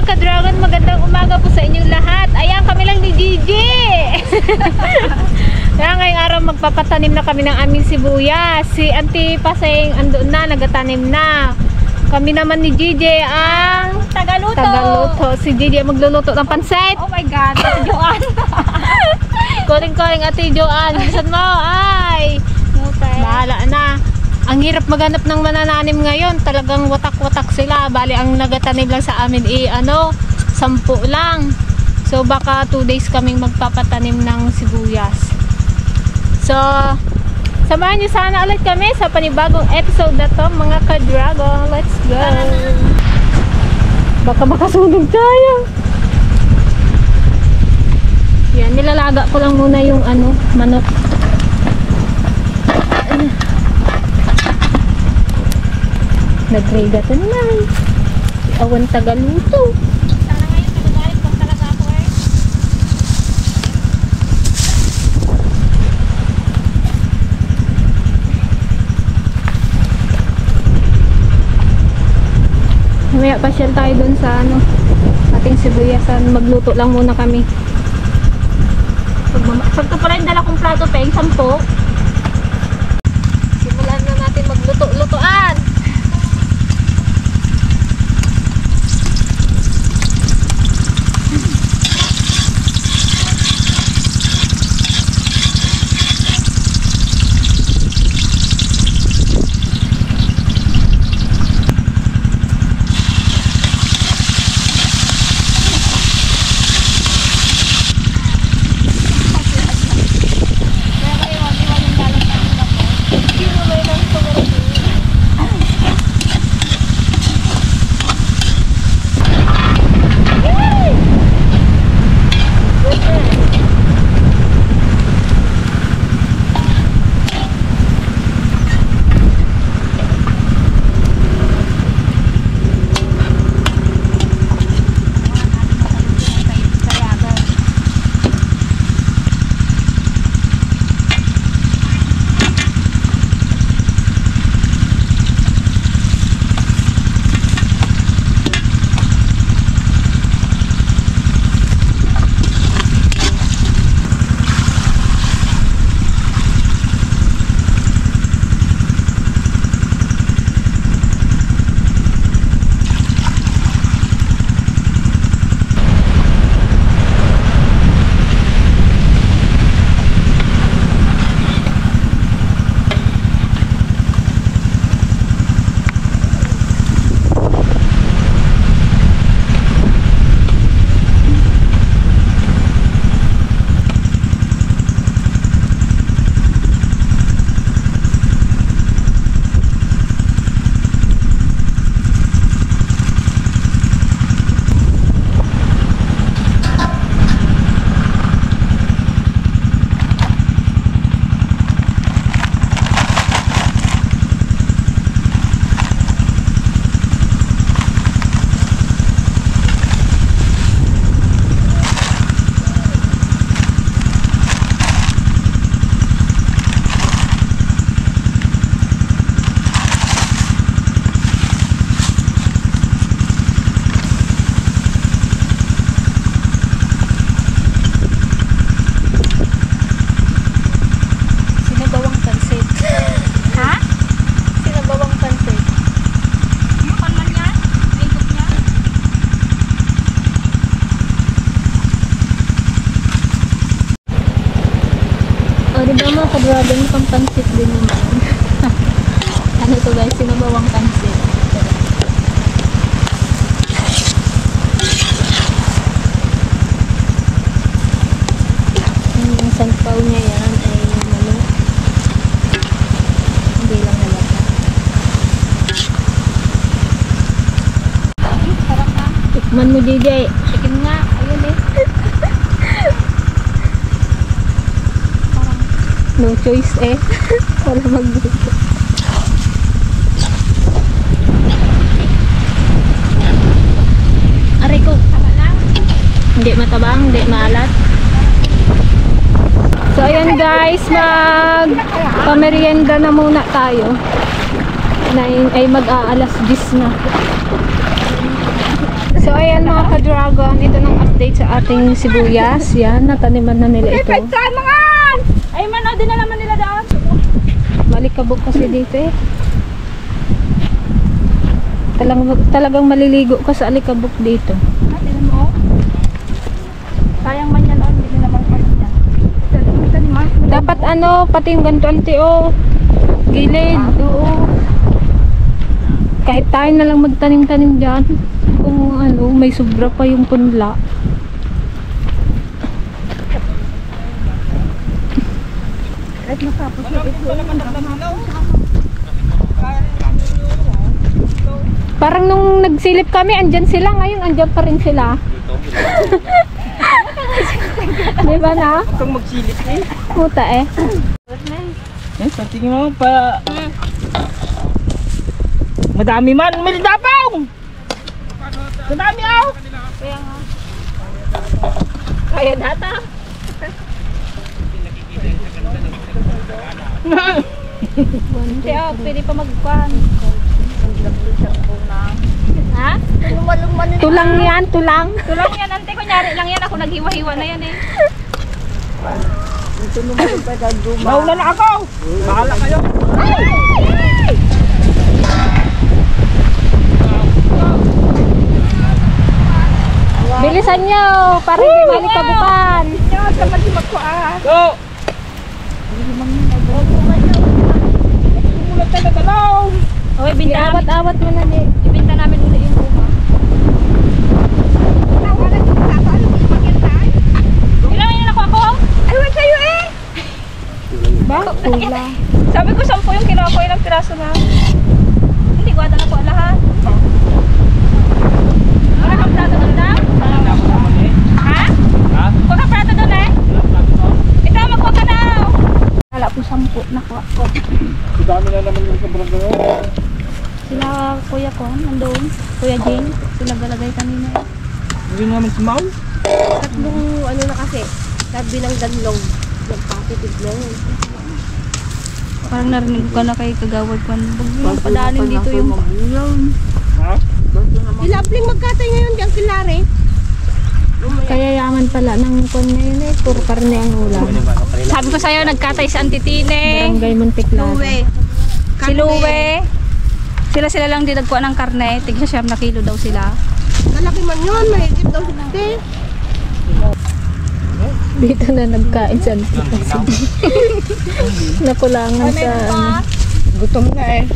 ka-dragon, magandang umaga po sa inyong lahat. Ayan, kami lang ni Gigi. Kaya ngayong araw magpapatanim na kami ng aming sibuyas. Si Auntie Paseng andoon na, nagatanim na. Kami naman ni Gigi ang tagaluto. Si Gigi magluluto ng pansit. Oh my God, Ate Joanne. Koring-koring Ate Joanne. Bisan mo, ay. Bahala na. Ang hirap maghanap ng manananim ngayon. Talagang watak-watak sila. Bali, ang nagatanim lang sa amin 10 lang. So, baka 2 days kaming magpapatanim ng sibuyas. So, samahan niyo sana ulit kami sa panibagong episode na to, mga ka-dragon. Let's go! Baka makasunog tayo. Yan, nilalaga ko lang muna yung manok. Nagregatan na. Awan tagaluto. Sana ngayon nagagalit pag talaga ako eh. Mamaya pasyal tayo dun sa ating sibuyasan. Magluto lang muna kami. Pag ito pala yung dala kong plato, peng 10. Simulan na natin magluto-lutoan. Dragon pang pansit din naman. Ano to guys, sinabawang pansit. Yung sampaw niya yan ay manok. Hindi lang halata. Sarap na. Tikman mo DJ. Tikim nga. Ayun eh. No choice eh. Wala magluto. Aray ko. Tama lang. Hindi matabang, hindi maalat. So ayan guys, pamerienda na muna tayo. Ay mag-aalas 10 na. So ayan mga ka-dragon, ito ng update sa ating sibuyas. Yan, nataniman na nila ito. Ay, mano, din na naman nila doon. Malikabok kasi dito eh. Talagang maliligo ka sa alikabok dito. Tignan mo. Sayang man yan, hindi naman pala yan. Dapat ano, pati yung ganito oh. Gilid, oo. Kahit tayo na lang magtanim-tanim dyan. Kung ano, may sobra pa yung punla. Kahit matapos na ito. Parang nung nagsilip kami, andyan sila. Ngayon, andyan pa rin sila. Di ba na? Huwag kang magsilip eh. Puta eh. Yan, sa tingin mo pa. Madami man, may dapaw! Madami ako! Kaya nga. Kaya data. Hindi pwede pa magpan. Ha? Lumalungman nila. Tulang yan, tulang. Tulang yan, ante. Kunyari lang yan. Ako naghiwa-hiwa na yan eh. Mauna na ako! Bahala kayo! Bilisan nyo, para hindi malikabukan. Yan, sa maghiwag Go! Umulat na nagalaw! Okay, binta namin. Awat-awat mo na di. Ibinta namin ulit yung luma. Ilang yung nakuha ko? Ayun sa'yo eh! Ba? Kulang. Sabi ko 10 yung kinuha ko, ilang piraso na. Hindi ko ata na po lahat. Wala kang plato doon na? Ha? Ha? Kuha kang plato doon eh? Ikaw magkuha ka na. Wala po 10 nakuha ko. Dami na naman yung sobrang gano'n. Sila kuya ko, nandun. Kuya Jane, sila galagay kanina. Hindi naman si Mau. Tatlong ano na kasi, sabi ng danlong, nagpatitig na yun. Parang narinig ko na kay Kagawad ko. Huwag padaanin dito yung... Ha? Ilabling magkatay ngayon diyang kilare. Kaya yaman pala ng kon ngayon eh. Puro karne ang ulam. Sabi ko sa'yo, nagkatay si Auntie Tine. Barangay Monteplata. Luwe. Si Luwe. Sila lang din nagkuha ng karne. Tig sa 7 na kilo daw sila. Kalaki man yun, mahigit daw si Tite. Dito na nagkain sa nakulangan sa ano. Gutom na eh.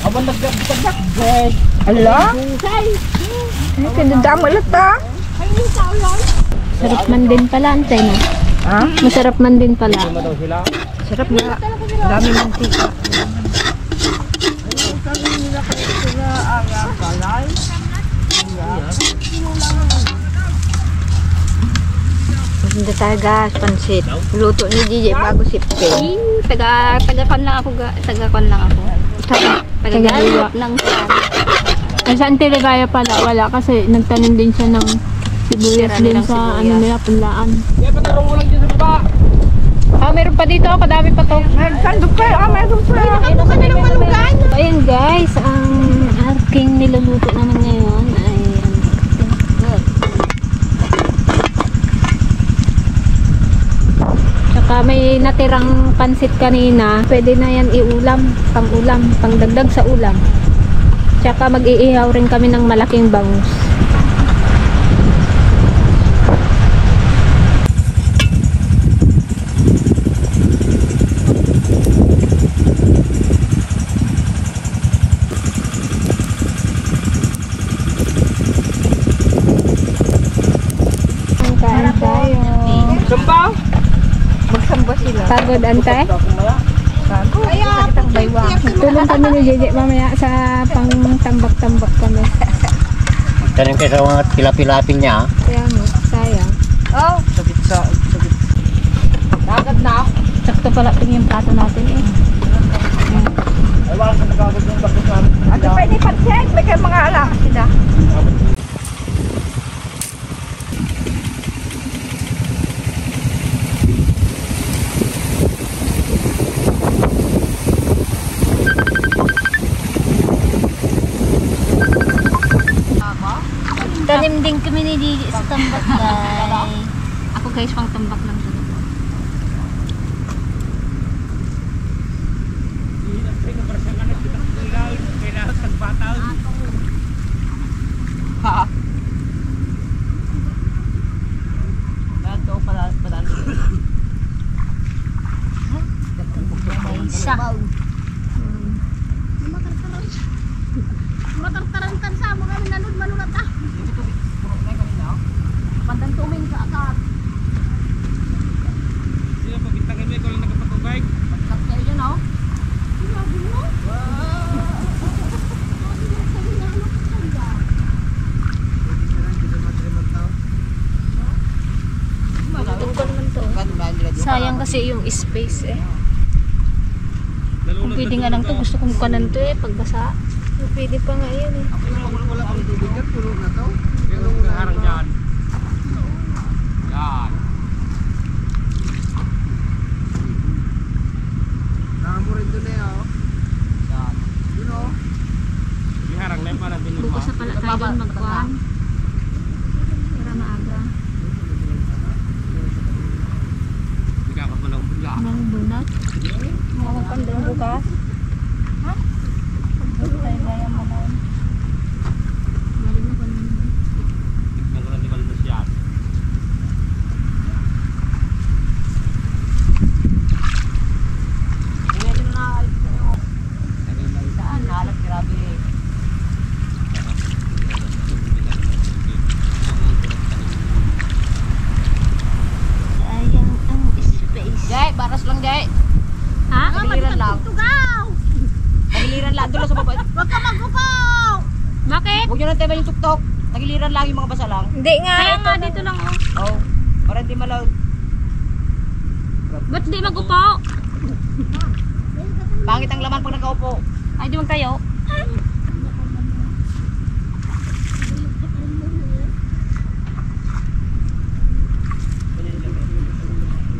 Aba nagdagdag. Ala? Ay, kinadama ulit ha? Sarap man din pala, antay no? Ha? Masarap man din pala. Sarap na. Dami mantika. Hindi tayo gas, pansit. Luto ni Gigi bago sipke. Taga-kon lang ako. Taga-kon lang ako. Taga-galwap ng saan. Ay, sa Antiligaya pala, wala kasi nagtanim din siya ng sibuyas Sira din nilang sa sibuyas. ano nila, punlaan. Kaya patarong mo lang dyan sa baba. Ah, meron pa dito, kadami pa to. Sandok pa. Meron pa. Ano ka na ng malunggan? Ayan guys, ang aking niluluto naman ngayon ay tsaka may natirang pansit kanina. Pwede na yan iulam, pang-ulam, pangdagdag sa ulam. Tsaka mag-iihaw rin kami ng malaking bangus. Ang kain tayo. Samba? Magsamba sila. Pagod ante? Kaya, Tulong kami ni Jeje mamaya sa pang-tambak-tambak kami. Tanim kayo sa mga pilapilapin niya. Kaya mo, sayang. oh, Sakit sa... Sakit. dagat na. Sakto pala ito yung plato natin eh. Ay, wala ka nagagod yung tapos namin. Ano pwede pansit? May kayo mga ala sila. din kami ni Gigi sa tambak, guys. Ako guys, pang tambak lang to. Isa. Matartarantan sa mo kami nanud manulat ah. Pandan tumin ka akad. Sila pabintangin mo ikaw lang nagpapatubig. Pagkat kayo yun oh. Sayang kasi yung space eh. Kung pwede nga lang to, gusto kong kanan to eh, pagbasa. Pwede pa nga yun eh. Wala pang tubig yan, puno na to. Yung harang dyan. Yan. Namo rin doon eh, oh. Yan. Yun, oh. Yung harang na yung parang binulma. Bukas na pala tayo doon magkuhan. Para maaga. Hindi ka pa lang bula. Nang bunat. Mawakan doon bukas. Tayo gaya mo na. Galing na pa naman. Tignan ko lang di kalmas yan. Saan? Halat, grabe. Sayang ang space. Jay, baras lang, Jay. Ha? Tagiliran lang. Tugaw! Tagiliran lang. Doon lang sa baba. Huwag ka magupaw! Bakit? Huwag nyo nang tema yung tuktok. Tagiliran lang yung mga basa lang. Hindi nga. Kaya nga dito lang oh. Oh, para hindi malaw. Ba't di magupaw? Pangit ang laman pag nakaupo. Ay, di tayo.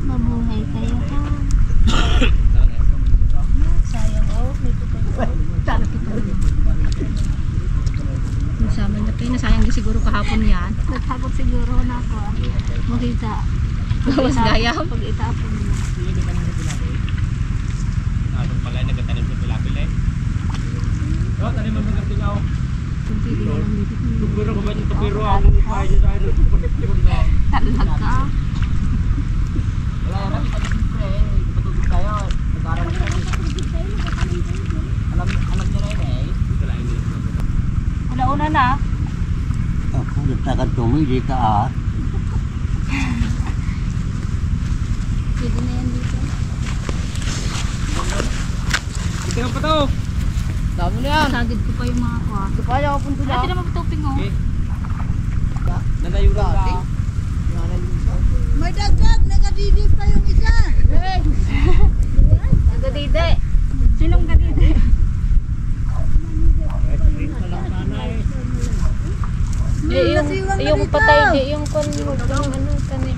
Mabuhay kayo ha. Sayang oh. Sabi na kayo, nasayang din siguro kahapon yan. Nagtakot siguro na ako. Makita. Gawas gaya. Pag itapon mo. Anong pala yung nagatanim sa pilapil eh. Oh, tanim mo mga tingaw. Tupiro ko ba yung tupiro ang upay dyan sa akin? Talag ka. Wala yan natin pag-sipre. Patutog tayo. Nag-aaral na tayo. Alam nyo na yun eh. Una-una na. Ako, nagtakad tumili ka ah. Pwede na yan dito. Tingnan pa to. Dami na yan. Sagid ko pa yung mga kwa. Ito pa yung punto Ate lang. naman tuping oh. Okay. Nalayo lang Dati. ka. May dagdag, nagadidip pa yung isa. Nagadide. Sinong gadide? Yung patay di, yung kon mo, yung ano, tanim.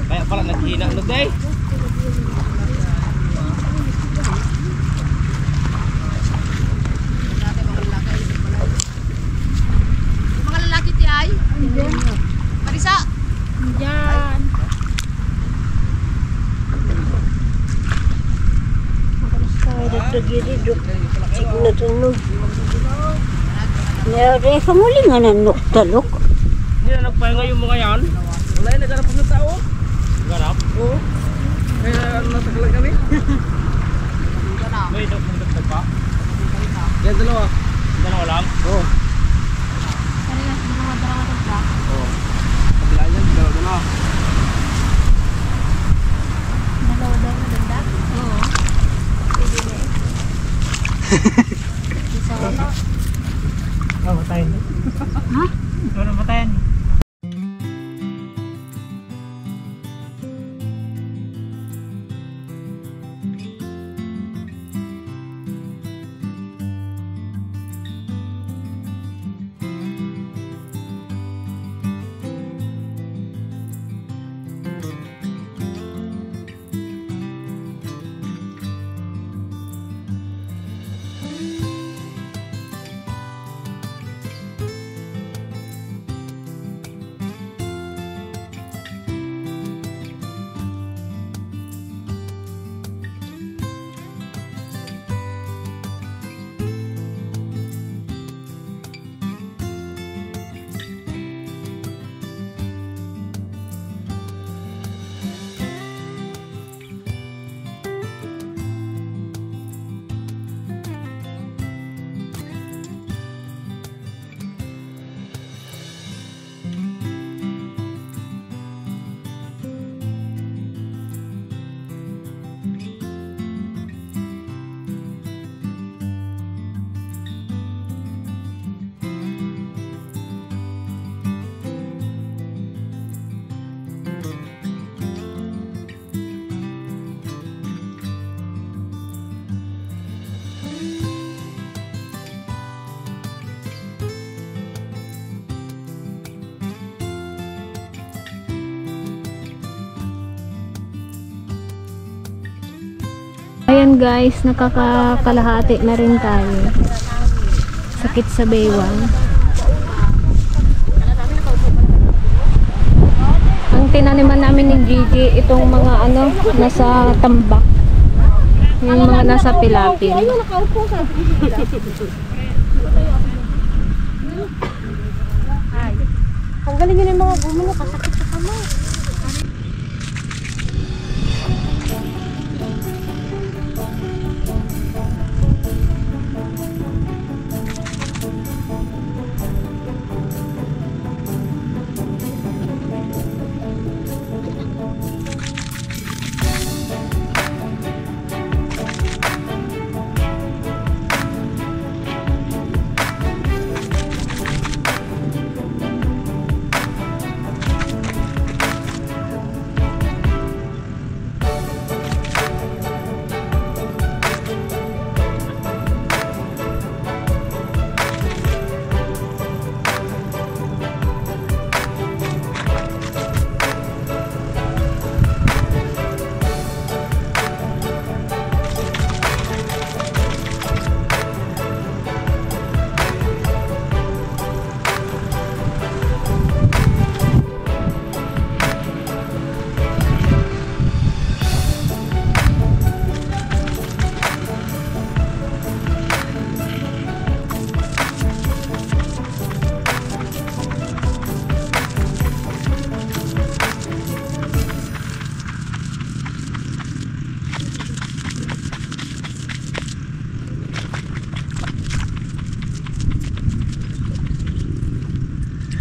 Kaya pala naghina no day. Mga lalaki ti ay. Marisa. Diyan. Ay, nagtagiri, duk. Signo tunog. Nere, kamuli nga nanok talok. Hindi na nagpahinga yung mga yan. Wala yung nagarap ng tao. Nagarap? Oo. Kaya nasagalan kami. May nagpunta pa? Yan dalawa. Dalawa lang? Oo. Parehas dalawa-dalawa to ba? Oo. Kabila yan, dalawa. Dalawa daw maganda. Oo. Pwede na eh. Isa wala. Oh, matayin. Ha? Ano matayin? ayan guys, nakakakalahati na rin tayo. Sakit sa baywang. Ang tinaniman namin ni Gigi, itong mga ano, nasa tambak. Yung mga nasa pilapil. Tanggalin nyo na yung mga bumuno, kasakit sa kamay.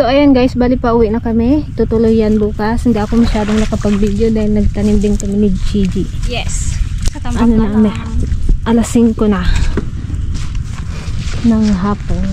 So ayan guys, bali pa uwi na kami. Tutuloy yan bukas. Hindi ako masyadong nakapag-video dahil nagtanim din kami ni Gigi. Yes. Sa tambak Ano na na, lang. alas 5 na ng hapon.